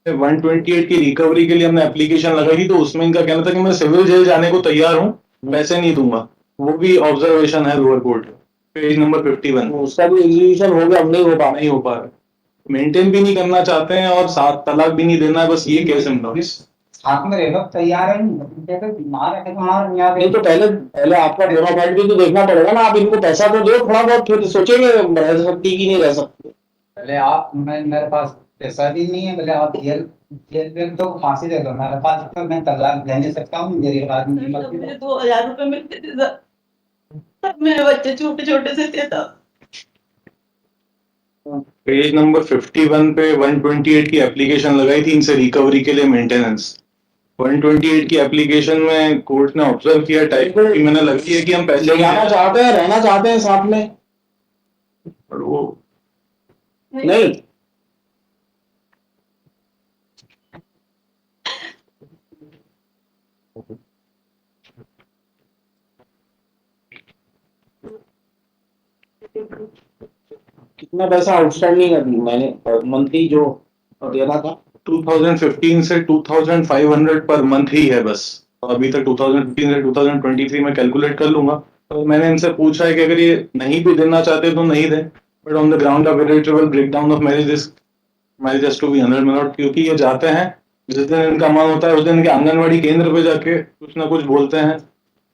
128 की रिकवरी के लिए हमने एप्लीकेशन लगाई थी, तो उसमें इनका कहना था कि मैं सिविल जेल जाने को तैयार हूँ, पैसे नहीं दूंगा। वो भी ऑब्जर्वेशन है लोअर कोर्ट, पेज नंबर 51। उसका भी एग्जीक्यूशन हो गया, अब नहीं हो पा नहीं हो पा रहा, मेंटेन भी नहीं करना चाहते हैं और साथ तलाक भी नहीं देना है, बस ये केस सिम्टम्स। साथ में रहना तैयार है नहीं, तो पहले आपका बोनाफाइड भी तो देखना पड़ेगा ना। आप इनको पैसा तो दो थोड़ा बहुत, फिर सोचेंगे रह सकती कि नहीं रह सकती। पहले आप, मेरे पास पैसा भी नहीं है, पहले आप जेल जेल में तो फांसी दे दो, मेरे पास तो मैं तलाक ले नहीं सकता हूँ, मेरे पास मुझे 2000 रुपए मिलते थे सर, तब मेरे बच्चे छोटे छोटे से थे तब। पेज नंबर 51 पे 128 की एप्लीकेशन लगाई थी इनसे रिकवरी के लिए मेंटेनेंस। 128 की एप्लीकेशन में कोर्ट ने ऑब्जर्व किया टाइप की मैंने लगती है कि हम पैसे जाना चाहते हैं, रहना चाहते हैं साथ में, और वो नहीं कितना पैसा आउटस्टैंडिंग है मैंने मंथली जो देना था। 2015 से 2500 पर मंथ ही है बस। अभी तक 2015 से 2023 में कैलकुलेट कर लूंगा। तो मैंने इनसे पूछा है कि अगर ये नहीं भी देना चाहते तो नहीं दें, but on the ground of irretrievable breakdown of marriage to be 100 minute, क्योंकि ये जाते हैं जिस दिन इनका मन होता है उस दिन इनके आंगनवाड़ी केंद्र पे जाके कुछ ना कुछ बोलते हैं,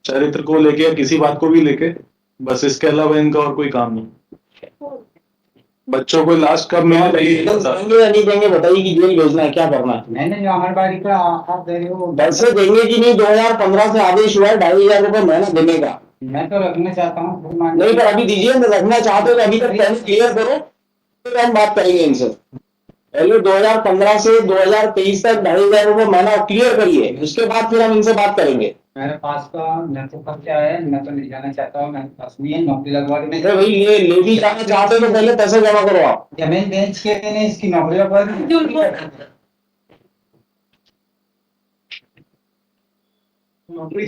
चरित्र को लेके या किसी बात को भी लेके, बस इसके अलावा इनका और कोई काम नहीं। बच्चों को लास्ट कब मिलना चाहिए नहीं देंगे बताइए कि जेल भेजना है, क्या करना है। मैंने जो आंगनबाड़ी का आप दे रहे हो पैसे देंगे कि नहीं, 2015 से आदेश हुआ है 2500 रुपए महीना देने का। मैं तो रखना चाहता हूँ, नहीं पर अभी दीजिए, मैं रखना चाहते हो तो अभी तक पहले क्लियर करो, फिर हम बात करेंगे इनसे। पहले 2015 से 2023 तक 2500 रुपए महीना क्लियर करिए, उसके बाद फिर हम इनसे बात करेंगे। मेरे पास का न तो खर्चा है, मैं तो नहीं जाना चाहता हूँ, मेरे पास नहीं है नौकरी लगवा के। अरे भाई ये ले भी जाना चाहते हो तो पहले पैसे जमा करो आप। जमीन बेच के देने इसकी नौकरी लगवा दी। नौकरी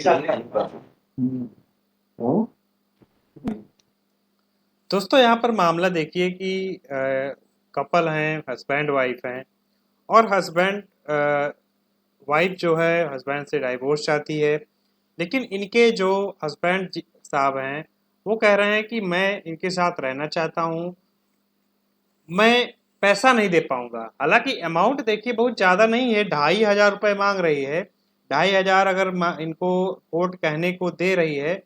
दोस्तों यहाँ पर मामला देखिए कि कपल हैं, हस्बैंड वाइफ हैं, और हस्बैंड वाइफ जो है हस्बैंड से डाइवोर्स चाहती है, लेकिन इनके जो हस्बैंड साहब हैं वो कह रहे हैं कि मैं इनके साथ रहना चाहता हूँ, मैं पैसा नहीं दे पाऊंगा। हालांकि अमाउंट देखिए बहुत ज़्यादा नहीं है, 2500 रुपये मांग रही है। 2500 अगर इनको कोर्ट कहने को दे रही है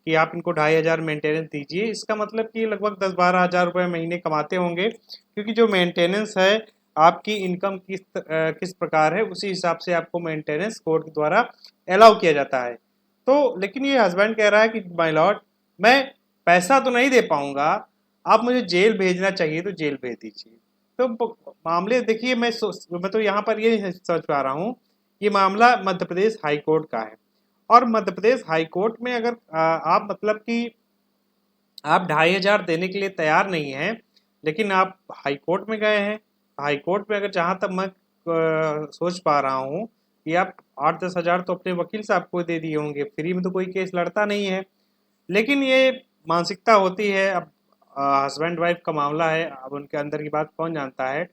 कि आप इनको 2500 मेंटेनेंस दीजिए, इसका मतलब कि लगभग 10-12 हज़ार रुपये महीने कमाते होंगे, क्योंकि जो मेंटेनेंस है आपकी इनकम किस प्रकार है उसी हिसाब से आपको मेंटेनेंस कोर्ट के द्वारा अलाउ किया जाता है। तो लेकिन ये हस्बैंड कह रहा है कि माय लॉर्ड मैं पैसा तो नहीं दे पाऊंगा, आप मुझे जेल भेजना चाहिए तो जेल भेज दीजिए। तो मामले देखिए मैं तो यहाँ पर ये समझ पा रहा हूँ ये मामला मध्य प्रदेश हाई कोर्ट का है, और मध्य प्रदेश हाई कोर्ट में अगर आप मतलब कि आप 2500 देने के लिए तैयार नहीं हैं, लेकिन आप हाई कोर्ट में गए हैं, हाई कोर्ट में अगर जहाँ तक मैं सोच पा रहा हूँ कि आप 8-10 हज़ार तो अपने वकील साहब को दे दिए होंगे, फ्री में तो कोई केस लड़ता नहीं है। लेकिन ये मानसिकता होती है, अब हस्बैंड वाइफ का मामला है, अब उनके अंदर की बात कौन जानता है।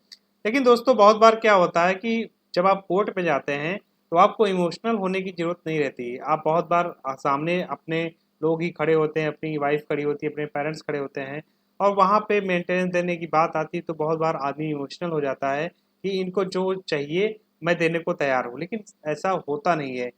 लेकिन दोस्तों बहुत बार क्या होता है कि जब आप कोर्ट पे जाते हैं तो आपको इमोशनल होने की ज़रूरत नहीं रहती। आप बहुत बार सामने अपने लोग ही खड़े होते हैं, अपनी वाइफ खड़ी होती है, अपने पेरेंट्स खड़े होते हैं, और वहाँ पे मेंटेनेंस देने की बात आती है तो बहुत बार आदमी इमोशनल हो जाता है कि इनको जो चाहिए मैं देने को तैयार हूँ, लेकिन ऐसा होता नहीं है।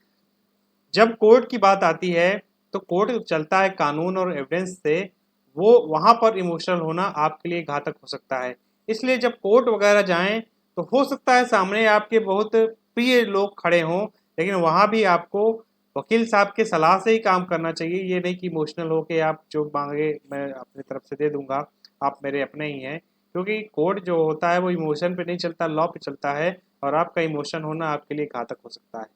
जब कोर्ट की बात आती है तो कोर्ट चलता है कानून और एविडेंस से, वो वहाँ पर इमोशनल होना आपके लिए घातक हो सकता है। इसलिए जब कोर्ट वगैरह जाएं तो हो सकता है सामने आपके बहुत प्रिय लोग खड़े हों, लेकिन वहाँ भी आपको वकील साहब के सलाह से ही काम करना चाहिए। ये नहीं कि इमोशनल हो के आप जो मांगे मैं अपनी तरफ से दे दूंगा, आप मेरे अपने ही हैं, क्योंकि कोर्ट जो होता है वो इमोशन पे नहीं चलता, लॉ पे चलता है, और आपका इमोशन होना आपके लिए घातक हो सकता है।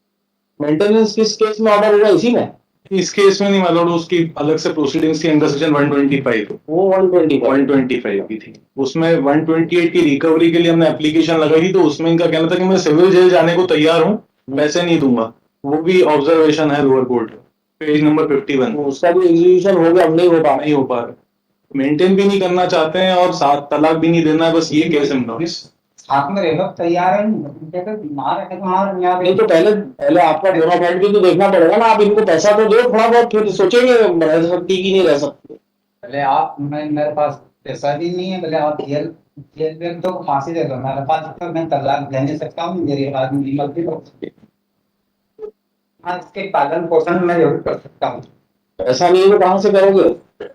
मेंटेनेंस किस केस में ऑर्डर हुआ, इसी में? इस केस में नहीं मालूम, उसकी अलग से प्रोसीडिंग्स थी अंडर सेक्शन 125, वो 125 की थी। उसमें 128 की रिकवरी के लिए हमने एप्लीकेशन लगाई थी, तो उसमें इनका कहना था कि मैं सिविल जेल जाने को तैयार हूँ, पैसे नहीं दूंगा। वो भी ऑब्जर्वेशन है लोअर कोर्ट, पेज नंबर 51। उसका भी एग्जीक्यूशन हो गया, अब नहीं नहीं हो पा रहा, मेंटेन भी नहीं करना चाहते हैं और साथ तलाक भी नहीं देना है, बस ये केस सिम्टम्स। साथ में रहना तैयार है नहीं तो पहले पहले आपका बोनाफाइड भी तो देखना पड़ेगा ना। आप इनको पैसा तो दो थोड़ा बहुत, फिर सोचेंगे रह सकती कि नहीं रह सकती। पहले आप मेरे पास पैसा भी नहीं है, पहले आप जेल जेल में तो फांसी दे दो, मेरे पास तो मैं तलाक दे नहीं सकता हूँ, मेरी आदमी नहीं मरती तो हाँ इसके पालन पोषण मैं जरूर कर सकता हूँ। पैसा नहीं है तो कहाँ से करोगे?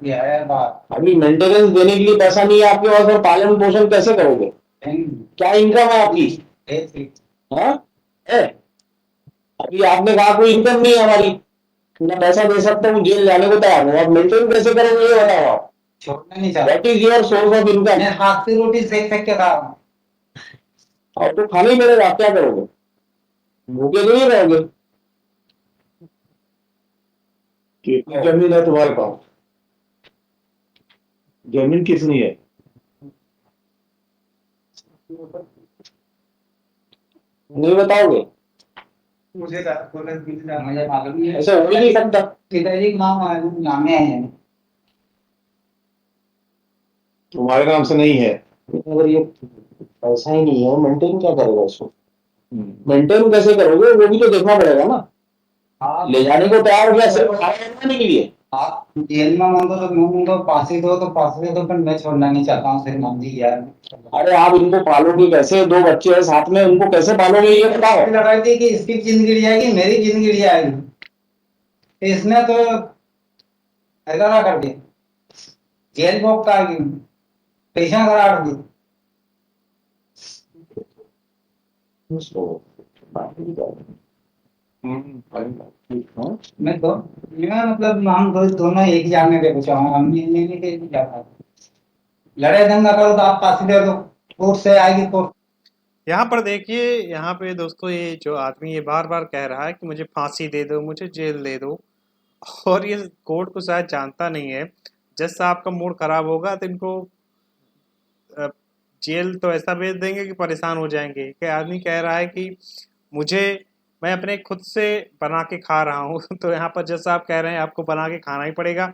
यह है बात। अभी मेंटेनेंस देने के लिए पैसा नहीं है आपके पास, और पालन पोषण कैसे करोगे? क्या इनकम है आपकी? हाँ है? अभी आपने कहा कोई इनकम नहीं है हमारी, मैं पैसा दे सकता हूँ, जेल जाने को तैयार हूँ, आप मेंटेन कैसे करोगे ये बताओ आप। छोड़ना नहीं चाहता। What is your source of income? मैं हाथ से रोटी सेक के खा रहा हूँ। और तो खाना ही मिलेगा, आप क्या करोगे? भूखे तो नहीं रहोगे। कितनी जमीन है तुम्हारे पास? जमीन कितनी है? नहीं बताओगे? मुझे मालूम नहीं है। ऐसा हो ही नहीं सकता। पिताजी नाम में है। तुम्हारे नाम से नहीं है। अगर ये पैसा ही नहीं है, मेंटेन क्या करेगा इसको? मेंटेन कैसे करोगे वो भी तो देखना पड़ेगा ना। ले जाने को तैयार हो गया सिर्फ खाने बनाने के लिए। आप जेल में मांगो तो मुंह तो फांसी दो, तो फांसी दे दो, पर मैं छोड़ना नहीं चाहता हूँ सिर्फ मान ली यार। अरे आप इनको पालोगे कैसे? दो बच्चे हैं साथ में, उनको कैसे पालोगे ये बताओ। लड़ाई थी कि इसकी जिंदगी जाएगी, मेरी जिंदगी जाएगी, तो इसने तो ऐसा ना कर दिया, जेल भोग का पेशा करार दी। मैं मतलब हम दोनों एक ही जाने पे पूछा हूँ, हम नहीं जाता। लड़ाई दंगा करो तो आप फांसी दे दो, कोर्ट से आएगी कोर्ट। यहाँ पर देखिए, यहाँ पे दोस्तों ये जो आदमी ये बार बार कह रहा है कि मुझे फांसी दे दो, मुझे जेल दे दो, और ये कोर्ट को शायद जानता नहीं है। जज साहब का मूड खराब होगा तो इनको जेल तो ऐसा भेज देंगे कि परेशान हो जाएंगे कि आदमी कह रहा है कि मुझे, मैं अपने खुद से बना के खा रहा हूँ तो यहाँ पर जज साहब कह रहे हैं आपको बना के खाना ही पड़ेगा।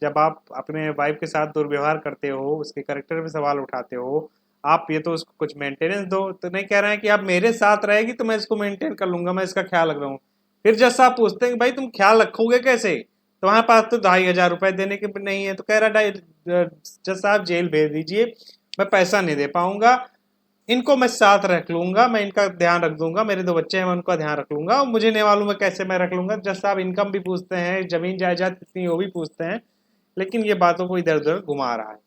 जब आप अपने वाइफ के साथ दुर्व्यवहार करते हो, उसके कैरेक्टर पे सवाल उठाते हो, आप ये तो उसको कुछ मेंटेनेंस दो। तो नहीं कह रहे हैं कि आप मेरे साथ रहेगी तो मैं इसको मेंटेन कर लूंगा, मैं इसका ख्याल रख रहा हूँ। फिर जज साहब पूछते हैं कि भाई तुम ख्याल रखोगे कैसे? तो वहाँ पास तो 2500 रुपए देने के नहीं है। तो कह रहा जज साहब जेल भेज दीजिए, मैं पैसा नहीं दे पाऊंगा, इनको मैं साथ रख लूंगा, मैं इनका ध्यान रख दूंगा, मेरे 2 बच्चे हैं मैं उनका ध्यान रख लूंगा, और मुझे नहीं मालूम है कैसे मैं रख लूंगा। जज साहब इनकम भी पूछते हैं, जमीन जायदाद कितनी वो भी पूछते हैं, लेकिन ये बातों को इधर उधर घुमा रहा है।